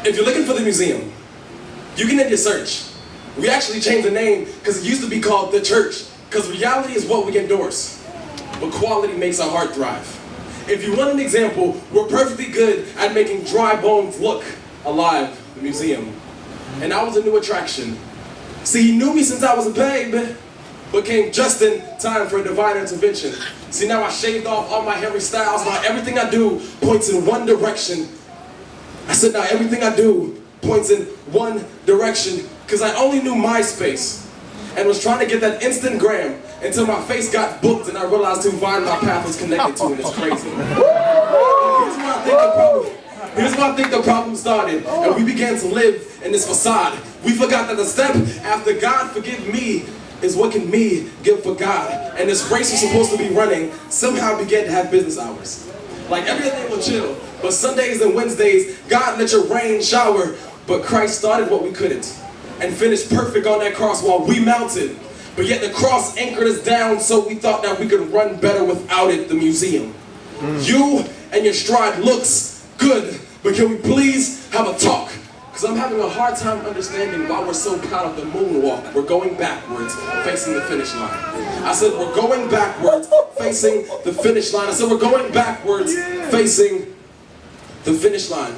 If you're looking for the museum, you can end your search. We actually changed the name because it used to be called The Church, because reality is what we endorse, but quality makes our heart thrive. If you want an example, we're perfectly good at making dry bones look alive, the museum. And I was a new attraction. See, he knew me since I was a babe, but came just in time for a divine intervention. See, now I shaved off all my hairy styles, now everything I do points in one direction. I said now everything I do points in one direction, because I only knew MySpace and was trying to get that instant gram until my face got booked and I realized who Vine my path was connected to, and it's crazy. Here's where I think the problem started, and we began to live in this facade. We forgot that the step after God forgive me is what can me give for God. And this race we're supposed to be running somehow began to have business hours. Like everything will chill, but Sundays and Wednesdays, God let your rain shower, but Christ started what we couldn't and finished perfect on that cross while we mounted. But yet the cross anchored us down, so we thought that we could run better without it, the museum. You and your stride looks good, but can we please have a talk? Because I'm having a hard time understanding why we're so proud of the moonwalk. We're going backwards, facing the finish line. I said we're going backwards, facing the finish line. I said we're going backwards, facing the finish line.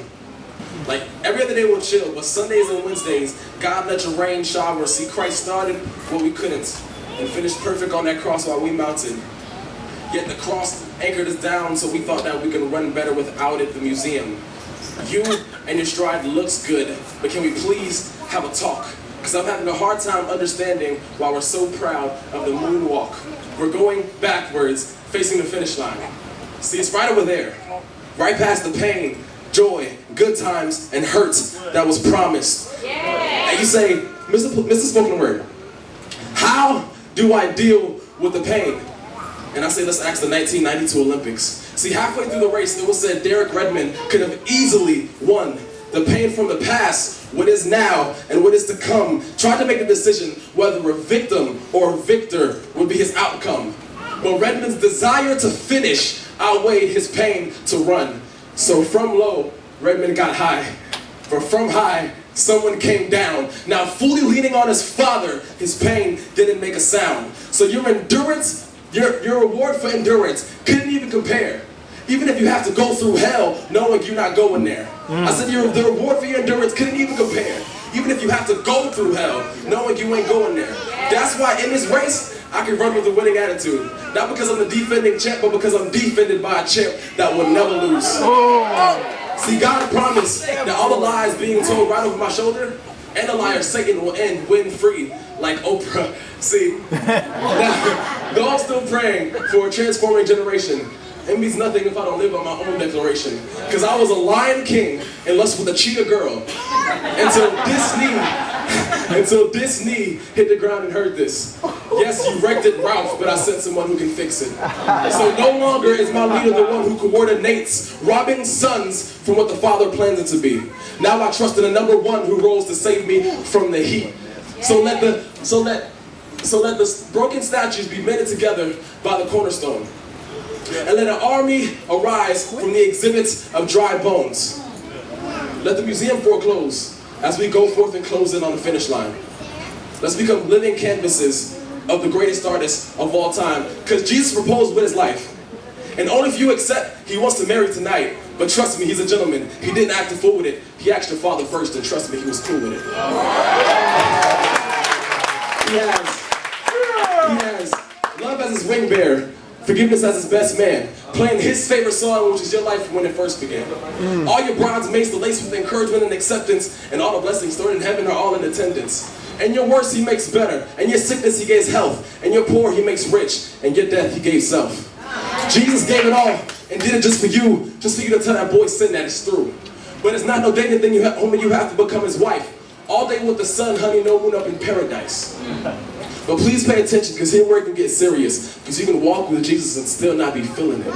Like every other day we'll chill, but Sundays and Wednesdays, God let your rain shower. See, Christ started what we couldn't and finished perfect on that cross while we mounted. Yet the cross anchored us down, so we thought that we could run better without it, the museum. You and your stride looks good, but can we please have a talk? Because I'm having a hard time understanding why we're so proud of the moonwalk. We're going backwards, facing the finish line. See, it's right over there, right past the pain, joy, good times, and hurt that was promised. Yeah. And you say, Mr. Spoken Word, how do I deal with the pain? And I say, let's ask the 1992 Olympics. See, halfway through the race, it was said Derek Redmond could have easily won. The pain from the past, what is now, and what is to come. Tried to make a decision whether a victim or a victor would be his outcome. But Redmond's desire to finish outweighed his pain to run. So from low, Redmond got high. But from high, someone came down. Now fully leaning on his father, his pain didn't make a sound. So your endurance, your reward for endurance couldn't even compare. Even if you have to go through hell knowing you're not going there. I said the reward for your endurance couldn't even compare. Even if you have to go through hell knowing you ain't going there. That's why in this race, I can run with a winning attitude. Not because I'm the defending champ, but because I'm defended by a champ that will never lose. See, God promised that all the lies being told right over my shoulder, and the liar Satan will end win free, like Oprah. See, now, though I'm still praying for a transforming generation, it means nothing if I don't live on my own declaration. Because I was a lion king in lust with a cheetah girl. Until this knee hit the ground and heard this. Yes, you wrecked it, Ralph, but I sent someone who can fix it. So no longer is my leader the one who coordinates robbing sons from what the father plans it to be. Now I trust in the number one who rose to save me from the heat. So let the broken statues be mended together by the cornerstone. And let an army arise from the exhibits of dry bones. Let the museum foreclose as we go forth and close in on the finish line. Let's become living canvases of the greatest artist of all time. Because Jesus proposed with his life. And only if you accept, he wants to marry tonight. But trust me, he's a gentleman. He didn't act a fool with it. He asked your father first, and trust me, he was cool with it. He has love as his wing bearer. Forgiveness as his best man, playing his favorite song, which is your life when it first began. All your bridesmaids to lace with encouragement and acceptance, and all the blessings stored in heaven are all in attendance. And your worst he makes better, and your sickness he gives health, and your poor he makes rich, and your death he gave self. Jesus gave it all, and did it just for you to tell that boy sin that it's through. But it's not no dating thing you have to become his wife. All day with the sun, honey, no moon up in paradise. But please pay attention, because here where it can get serious. Because you can walk with Jesus and still not be feeling it.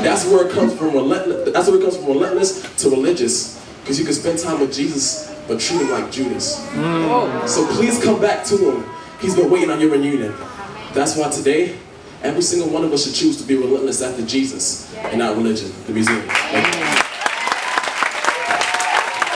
That's where it comes from relentless. That's where it comes from relentless to religious. Because you can spend time with Jesus, but treat him like Judas. So please come back to him. He's been waiting on your reunion. That's why today, every single one of us should choose to be relentless after Jesus and not religion, the museum.